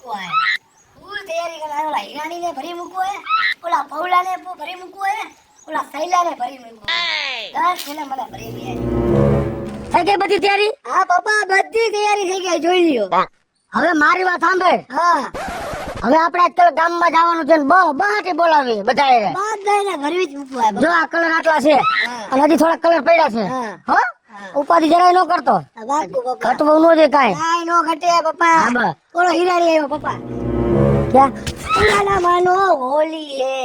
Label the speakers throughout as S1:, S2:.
S1: મૂકવા હે ફૂલ તૈયારી કરે ઓલા હિરાણી ને ભરી મૂકવો હે ઓલા પૌલા ને ભરી મૂકવો હે ઓલા સૈલા ને ભરી મૂકવો દસ ને મને ભરી દે
S2: થઈ ગઈ બધી તૈયારી?
S1: હા પપ્પા બધી તૈયારી થઈ ગઈ જોઈ લ્યો
S2: હવે મારી વાત સાંભળ.
S1: હા
S2: હવે આપણે અત્યારે ગામમાં જવાનું છે ને બહાટી બોલાવી બધાએ.
S1: બધાને ભરવી જ મૂકવા હે
S2: જો આ કલર આટલા છે અને હજી થોડા કલર પડ્યા છે. હો ઉપાધિ જરાય ન કરતો.
S1: બાપુ પપ્પા
S2: ઘટવું ન દે કાંઈ.
S1: કાઈ નો ઘટે પપ્પા
S2: હા બસ.
S1: ઓલો હિરાણી આવ્યો પપ્પા
S2: ક્યાં?
S1: ના માનો હોલી હે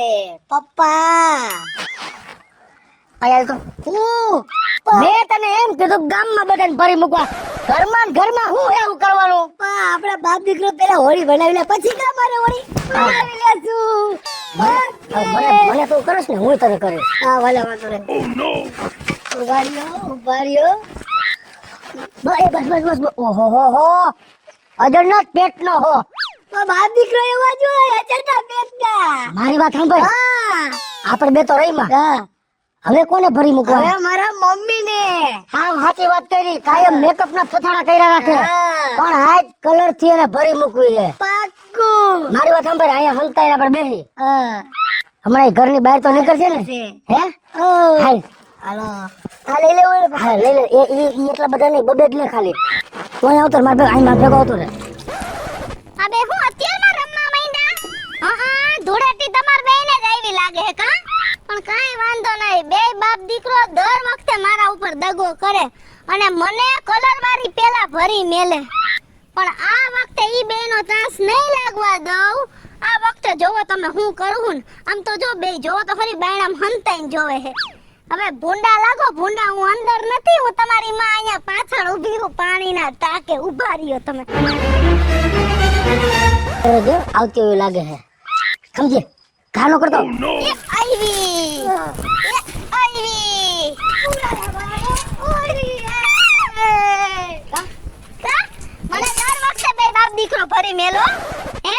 S1: પપ્પા
S2: આયા તો મેં તને એમ કીધું ગામમાં બધાને ભરી મૂકવા. ઘરમાં ને ઘરમાં હું એવું કરવાનું?
S1: પપ્પા આપડા બાપ દીકરો પેલા હોળી બનાવી લે પછી કા મારે હોળી બનાવી લેશું
S2: મને તું કરીશ ને હું તને કરીશ.
S1: હા ભલે વાંધો નહીં ઉભા રહ્યો
S2: બસ ઓહો હો અજરનાથ પેટનો હો.
S1: બાપ દીકરો એવા જોઈએ ચરતા પેટના
S2: મારી વાત સાંભળ.
S1: હા
S2: આપણે બે તો રહીમાં.
S1: હા
S2: હવે કોને ભરી મૂકવા?
S1: હવે મારા મમ્મી ને
S2: હા સાચી વાત કરી. કાયમ મેકઅપ ના પથાણા કર્યા રાખે પણ આજ કલર થી એને ભરી મૂકવી છે.
S1: પાક્કું
S2: મારી વાત સાંભળ. અહીંયા હલતાઈ પર બેસી
S1: હા
S2: હમણાં એ ઘરની બહાર તો નીકળશે ને? હે હાલ
S1: હાલો આ લઈ લેવું
S2: હા લઈ લે. એ એટલા બધા નહીં બબે જ લે ખાલી. તો અહીંયા આવતો મારે અહીં મારે ભેગો આવતો રે.
S3: અબે હું અત્યારમાં રમવા માંડ્યા? હા ધૂળેટી તમાર બેયને જ આવી લાગે હે કા? પણ કાઈ વાંધો નહીં. બે બાપ દીકરો દર વખતે મારા ઉપર દગો કરે અને મને કલર વાળી પેલા ભરી મેલે. પણ આ વખતે ઈ બેનો ચાન્સ નહીં લાગવા દઉં. આ વખતે જોવો તમે હું કરું ને. આમ તો જો બે જોવો તો ખરી બાયણામ હંતાઈને જોવે હે. હવે ભૂંડા લાગો ભૂંડા હું અંદર નથી. હું તમારી માં અહીંયા પાછળ ઊભી છું પાણીના ટાંકે ઊભા રહ્યો તમે.
S2: જો આવતી એવું લાગે છે સમજે ઘાનો કરતો.
S3: એ આવી મને દર વખતે બે બાપ દીકરો ભરી મેલો હે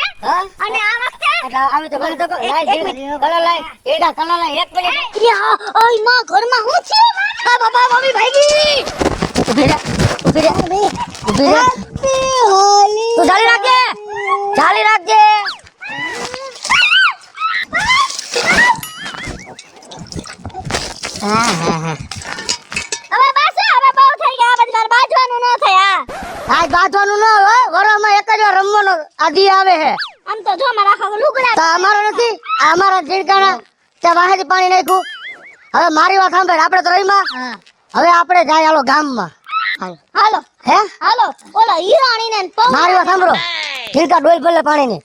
S3: અને આ વખતે
S2: આવે તો ભલે તો લાઈ કલર લાઈ એડા કલર લાઈ એક મિનિટ.
S3: ઓય માં ઘરમાં હું છે
S1: આ બાબા મમ્મી ભાગી
S2: ઉભી રે ઉભી રે ઉભી રે.
S1: હોલી
S2: તું જાળી રાખજે જાળી રાખજે. હા
S3: હવે બસ હવે બહુ થઈ ગયા. આ બધું બાજવાનું ન થયા.
S2: આજ બાંધવાનું ન હોય વરમાં એક જ વાર રમવાનો આધી આવે છે.
S3: આમ તો જો મારા આખા લુગડા
S2: તો અમારો નથી આ અમારા ઝીણકાના ત્યાં વાહેથી પાણી નાખ્યું. હવે મારી વાત સાંભળ. આપણે તો રહીમાં હવે આપણે જાય હાલો ગામમાં.
S3: હાલો
S2: હે
S3: હાલો ઓલો હીરાણી ને
S2: મારી વાત સાંભળો. ઝીણકા ડોલ ભલે પાણીની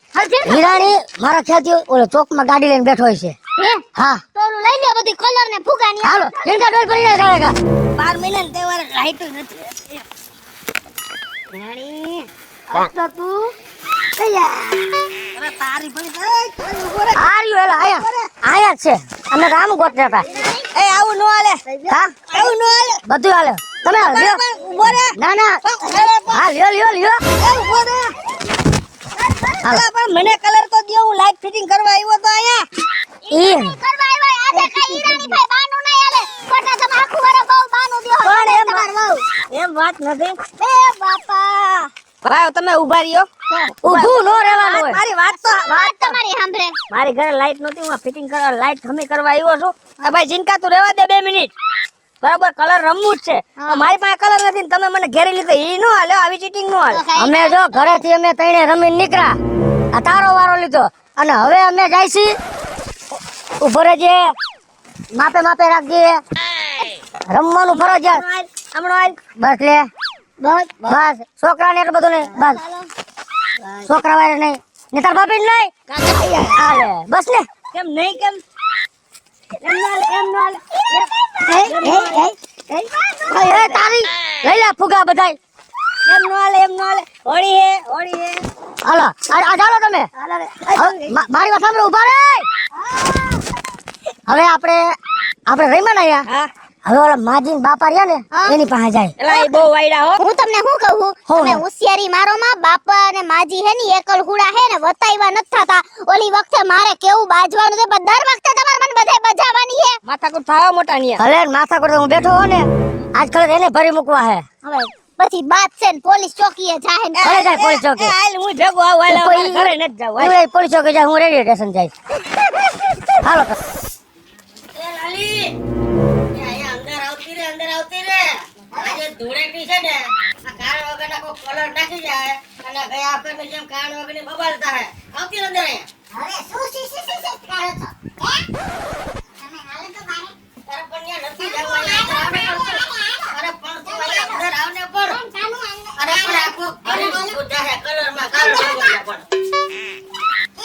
S2: હિરાણી મારા ખ્યાલથી ઓલો ચોકમાં ગાડી લઈને બેઠો હોય છે. હા
S3: તો ઓલું લઈ લે બધી કલર ને ફુગા ની.
S2: હાલો ઝીણકા ડોલ ભરીને જાળેગા.
S1: 12 મહિના તહેવાર રાઈટ નથી રાણી તો તું કયા અરે તારી ભણી
S2: આર્યું હેલા આયા આયા જ છે. અમે ગામ ગોતતા હતા.
S1: એ આવું નો હાલે
S2: હા
S1: આવું નો હાલે
S2: બધું હાલે. તમે હાલ લ્યો.
S1: ઉભો રે
S2: ના ના હા લ્યો લ્યો લ્યો.
S1: ઉભો રે અલા પણ મને કલર તો દયો હું લાઈટ ફિટિંગ કરવા આવ્યો તો આયા
S2: ઈ
S3: કરવા આવ્યા આજે કઈ હીરાણી ભાઈ બાનું નહીં આલે. ખોટા તમે આખું વરસ બહુ બાનું દ્યો.
S1: પણ એમ તમાર વાવ એમ વાત નથી
S3: એ બાપા
S1: ભાઈ તમે ઊભા રહ્યો
S2: ઊભું નો રહેવાનું હોય.
S1: મારી વાત તો
S3: વાત તમારી સાંભળે.
S1: મારી ઘરે લાઈટ નહોતી હું ફિટિંગ કરવા લાઈટ ખમી કરવા આવ્યો છું આ ભાઈ જીનકા તું રહેવા દે 2 મિનિટ બરાબર કલર રમવું જ છે તો મારી પાસે કલર નથી ને તમે મને ઘેરી લીધો ઈ નો હાલે આવી ચીટિંગ નો હાલે
S2: અમે જો ઘરેથી અમે તઈને રમીને નીકળ્યા આ તારો વારો લીધો અને હવે અમે જઈશી ઉભો રહેજે માપે માપે રાખજે રમવાનું ફરજિયાત
S1: હમણાં
S2: બસ લે બસ છોકરાને એટલું બધું નહીં બસ છોકરા વાળે નહીં ને તાર બાપી નહીં હાલે બસ ને
S1: કેમ નહીં કેમ એમ નો હાલે
S2: એ તારી લઈ લે ફુગા બધાય
S1: એમ નો હાલે હોળી હે
S2: હાલો આ ચાલો તમે
S1: હાલે રે
S2: મારી વાત સાંભળો ઉભા રે હવે આપણે રહીમાં ને
S1: હા
S2: હવે ઓલા માજીન બાપા રહ્યા ને એની પાસે જાય.
S1: એલા એ બહુ વાયડા હો
S3: હું તમને શું કહું તમે હોશિયારી મારો માં બાપા અને માજી હે ની એકલ હુડા હે ને વતાઈવા નથ થાતા. ઓલી વખતે મારે કેવું બાજવાનું છે પણ દર વખતે તમારે મને બધાય બજાવવાની હે.
S1: માથાકૂટ થાવા મોટા ની
S2: ભલે માથા કરતો હું બેઠો હો ને આજ કલર એને ભરી મૂકવા હે.
S3: હવે પછી બાદ છે ને પોલીસ ચોકીએ જાય ને
S2: ભલે જાય પોલીસ ચોકી.
S1: હાલ હું ભેગો આવું હાલ
S2: કોઈ-
S1: ઘરે નથી જાવ
S2: હું એ પોલીસ ચોકી જાય, હું રેલવે સ્ટેશન જઈશ. હાલો તો.
S1: એ લાલી એ અહીંયા અંદર આવતી રે આજે ધૂળેટી છે ને આ કાળ વગરના કોઈ કલર નાખી જાય અને ગયા વખતની જેમ કાળ વગરની બબાલ થાય આવતી રે અંદર અહીંયા
S3: હવે શું શી કરો છો તમે હાલો તો બારે
S1: તારે પણ ત્યાં નથી જવું અહીંયા અંદર આવને પણ અરે પણ તું અહીંયા અંદર આવને પણ અરે પણ આખો ઘરે ઉઠા હે કલરમાં કાળ વગરના પણ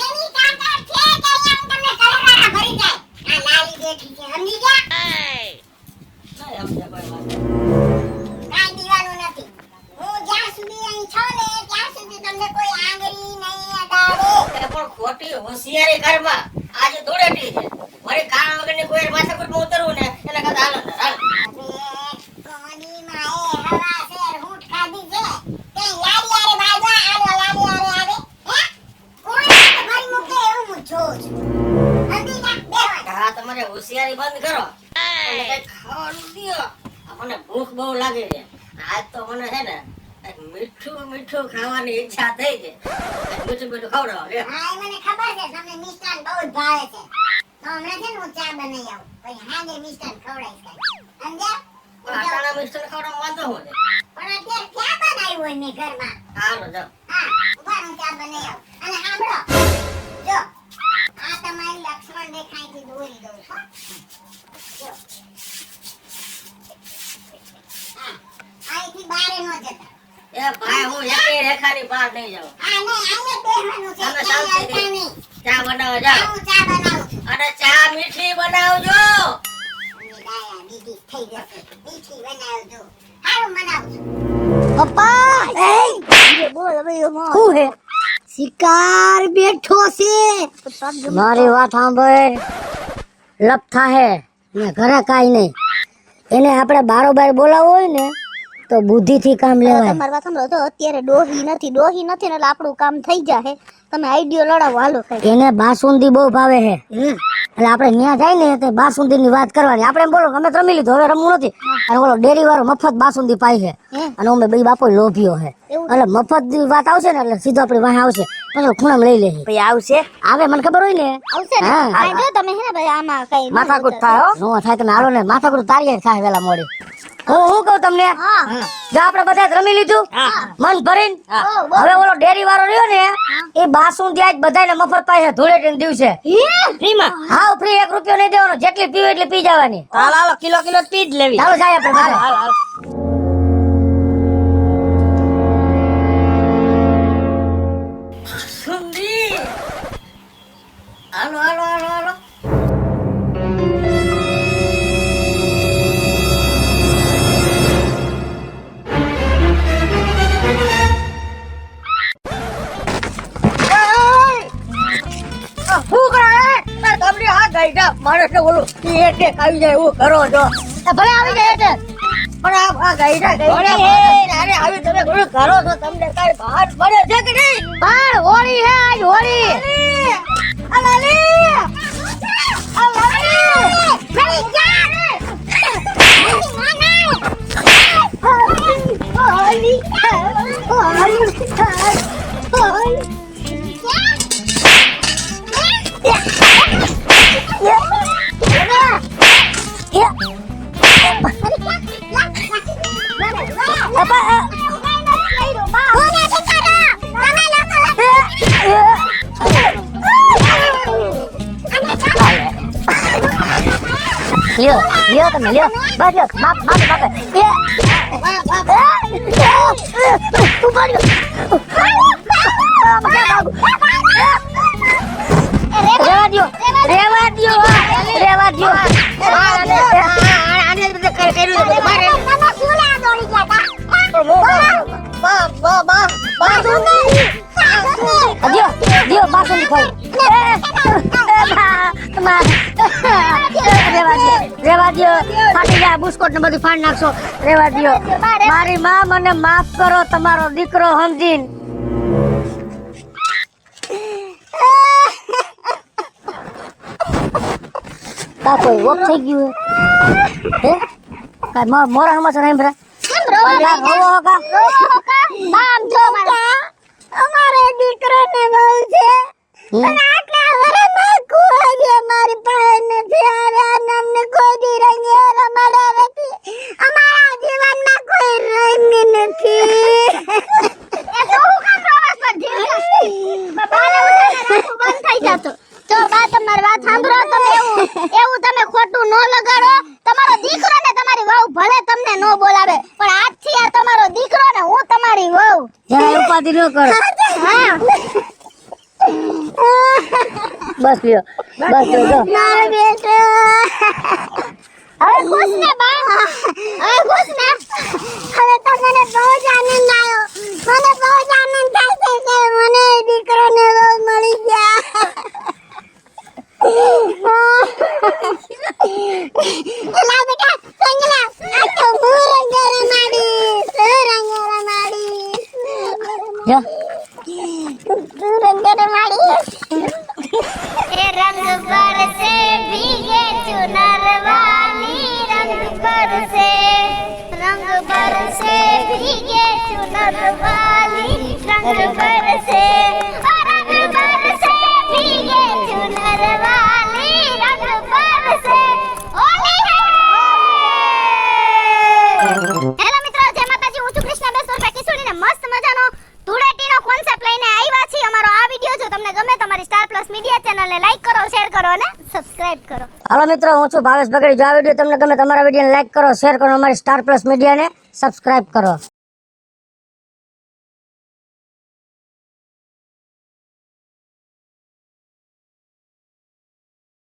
S3: એની કાકા છે કે અહીંયા તમને કલરારા ભરી જાય આ લાલી બેઠી છે સમજી ગયા
S1: નહીં સમજે કોઈ વાત
S3: કાઈ દીવાનું નથી હું જ્યાં સુધી અહીં છો ને ત્યાં સુધી તમને કોઈ આંગળી નહીં અડાડે
S1: અરે પણ ખોટી હોશિયારી કરમાં આજે ધૂળેટી છે મારી કાળ વગરની કોઈ માથાકૂટમાં ઉતરવું ને એને કદા હાલ અંદર હાલ
S3: કોની માએ હવા શેર હૂંઠ ખાધી છે તે લાડી આરે બાજા આલો લાડી આરે આવે હે કોઈ ભરી મૂકે એવું હું જોઉં છું હંધી ના બેવા
S1: હા તમારે હોશિયારી બંધ કરો અને કઈ ખાવાનું દ્યો મને ભૂખ બહુ લાગે છે આજ તો મને છે ને એક મીઠું ખાવાની ઈચ્છા થઈ છે મીઠું ખવડાવો લે
S3: હા એ મને ખબર છે તમને મિષ્ટાન બહુ જ ભાવે છે તો હમણાં છે ને હું ચા બનાવી આવું પછી હાજે મિષ્ટાન ખવડાવીશ કાંઈ સમજ્યા
S1: આટાના મિષ્ટાન ખવડાવવા વાંધો હું છે
S3: પણ અત્યારે ક્યાં બનાવ્યું હોય મેં ઘરમાં
S1: હાલો જાઓ
S3: હા ઉભા હું ચા બનાવી આવું અને સાંભળો જો આ તમારી લક્ષ્મણ રેખાથી દોરી દઉં છું જો હા અહીંથી બારે ન જતા
S1: એ ભાઈ હું એકે રેખાની બહાર નહીં જાઉં
S3: આ નહીં અહીંયા બેહવાનું છે
S1: તમે
S3: ક્યાંય
S1: શાંતિથી
S3: આવતા નહીં
S1: ચા બનાવવા જાઓ
S3: હું ચા બનાવું છું
S1: અને ચા મીઠી બનાવજો
S3: અને ડાયા બીજી થઈ જશે મીઠી બનાવજો સારું બનાવું છું
S2: પપ્પા એ
S3: બોલ હવે
S2: શું હે?
S3: શિકાર બેઠો છે
S2: મારી વાત સાંભળ. લપથા હે ને ઘરે કાંઈ નહીં. એને આપણે બારોબાર બોલાવવો હોય ને તો બુદ્ધિથી કામ લેવાય.
S3: તમારી વાત સાંભળો તો અત્યારે ડોહી નથી ને એટલે આપણું કામ થઈ જાય તમે આઈડિયો લડાવો હાલો કઈ
S2: એને બાસુંદી બહુ ભાવે છે એટલે આપણે ન્યા જાય ને તો બાસુંદી ની વાત કરવાની. આપણે એમ બોલો અમે તો રમી લીધું, હવે રમવું નથી. અને ઓલો ડેરી વાળો મફત બાસુંદી પાય છે અને અમે બે બાપો લોભીઓ છે એટલે મફત ની વાત આવશે ને એટલે સીધો આપણી વાહે આવશે પછી ખૂણામાં લઈ લે
S1: ભાઈ આવશે
S2: આવે મને ખબર હોય ને.
S3: આવશે ને
S2: હા.
S3: આ જો તમે હે ને ભાઈ આમાં કઈ
S1: માથાકૂટ થાય હો
S2: નો થાય તમે હાલો ને માથાકૂટ તારીએ થાય વેલા મોડી. હું કહું તમને જો આપણે બધા જ રમી લીધું મન ભરીને હવે ઓલો ડેરી વાળો રહ્યો ને એ બાસુંદી આજ બધાને મફત પાય છે ધૂળેટીના દિવસે
S1: ફ્રીમાં
S2: હાવ ફ્રી. 1 રૂપિયો નહીં દેવાનો, જેટલી પીવી એટલી પી જવાની.
S1: હાલ હાલો કિલો પી જ લેવી
S2: ચાલો જાય આપણે બધા.
S1: હાલ હાલ સુંદી હાલો હાલો હાલો હાલો માણસ ને ઓલું એટેક આવી જાય એવું કરો છો
S2: ભલે આવી જાય એટલે.
S1: પણ આ ગાઈડા અરે આવી તમે ઘણું કરો છો તમને કઈ બહાર પડે છે કે નહીં
S2: પણ હોળી હે આજ હોળી. લ્યો લ્યો તમે લ્યો બસ લ્યો માપ માપ માપ તું પડ્યો રેવા દ્યો રેવા દ્યો
S1: આને બધે કર્યું મારે
S2: દ્યો દ્યો બાસુંદી ખાઈ રેવા દ્યો ફાટી જાય બુસ્કોટ ને બધું ફાડી નાખશો. રેવા દ્યો મારી માં મને માફ કરો તમારો દીકરો સમજીને. તા કોઈ વોક થઈ ગયું હે કાઈ મોરા હમા સાંભળા
S3: સાંભળો
S2: યાર રોવો કા
S3: બામ જો મારા અમારે દીકરાને બહુ છે પણ આટલા વરમાં કોઈ મારી પાસે નથી આવ્યા અમને કોઈ દી રંગે રમાડ્યા નથી અમારા જીવનમાં કોઈ રંગ નથી એ તો હું કામ રોવા પર જીવ બાબાને રાખો બંધ થઈ જાતો જો બા તમારી વાત સાંભળો તમે એવું તમે ખોટું ન લગાડો તમારો દીકરો ને તમારી વહુ ભલે તમને ન બોલાવે પણ આજથી આ તમારો દીકરો ને હું તમારી વહુ
S2: જરા ઉપાધિ ન કરો
S3: હા
S2: બસ લ્યો જો
S3: મારો બેટો હવે ખુશ ને બા હવે ખુશ ને હવે તો મને બહુ જ આનંદ આવ્યો મને બહુ જ આનંદ થાય છે કે મને દીકરો ને બહુ મળી ગયા એલા બેટા સંગલા આ તો હું રંગરમાડી
S2: જો
S3: ए रंग बरसे भीगे चुनर वाली रंग बरसे भीगे चुनर वाली रंग बरसे भीगे चुनर वाली रंग बरसे होली है હેલો મિત્રો જય માતાજી હું છું કૃષ્ણા બેસોર પેટીસોડીને મસ્ત મજાનો ધૂળેટીનો કોન્સેપ્ટ લઈને આવ્યા છીએ અમારો આ વિડિયો જો તમને ગમે તમારી સ્ટાર પ્લસ મીડિયા ચેનલને લાઈક કરો શેર કરો અને સબસ્ક્રાઇબ કરો
S2: હાલો મિત્રો હું છું ભાવેશ બગડી જો આ વિડીયો તમને ગમે તમારા વિડીયોને લાઈક કરો શેર કરો અમારી સ્ટાર પ્લસ મીડિયાને સબસ્ક્રાઇબ કરો